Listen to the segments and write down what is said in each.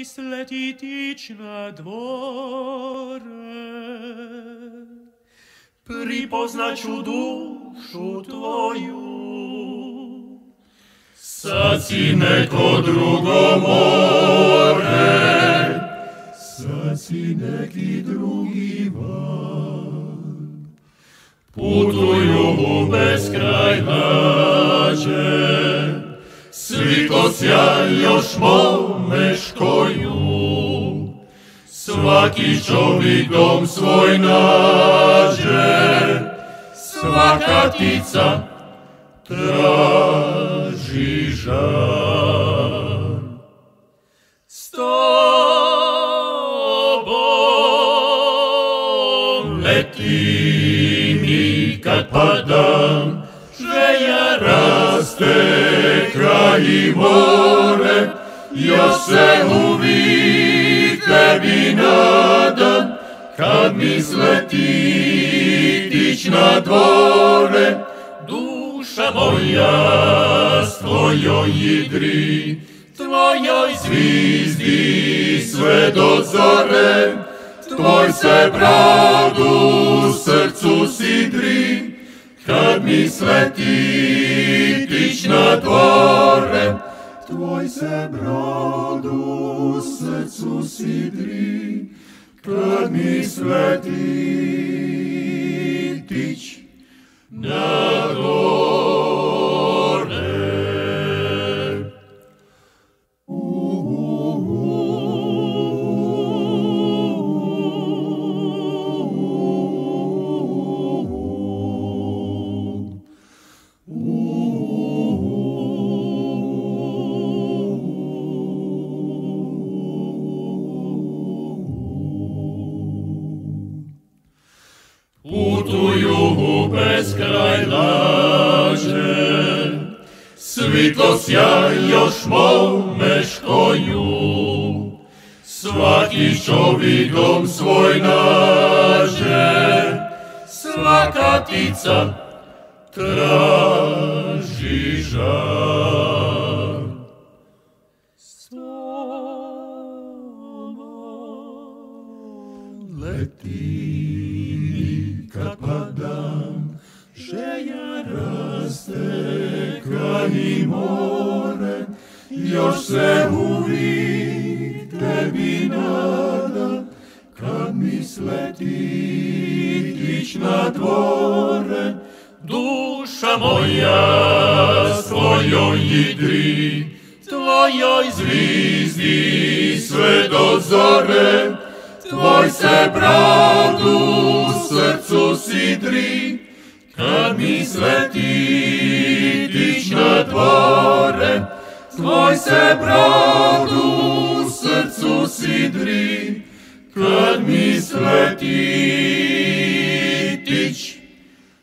mi sletitić na dvore. Pripoznaću dušu tvoju, sad si neko drugo more, sad si neki drugi van. Putuju u beskraj lađe, svitosja još mome škoju. Svaki čovjek dom svoj nađe, svaka ptica traži žar. S tobom letim i kad padam, želja raste kraj i more, još se uvijek tebi nadam, kad mi sletitić na dvore. Duša moja s tvojoj idri, tvojoj zvizdi sve do zore, tvoj se brod u srcu sidri, kad mi sletitić na dvore. Tvoj se brod u srcu sidri, kad mi sletitić na dvore. Putuju u beskraj lađe, svitosja još mome škoju. Svaki čovjek dom svoj nađe, svaka ptica traži žar. S tobom letim kad padam, želja raste kraj i more, još se uvijek tebi nadam, kad mi sletitić na dvore. Duša moja s tvojoj idri, tvojoj zvizdi sve do zore, tvoj se brod u srcu sidri, kad mi sletitić na dvore. Tvoj se brod u srcu sidri, kad mi sletitić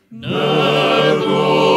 na dvore.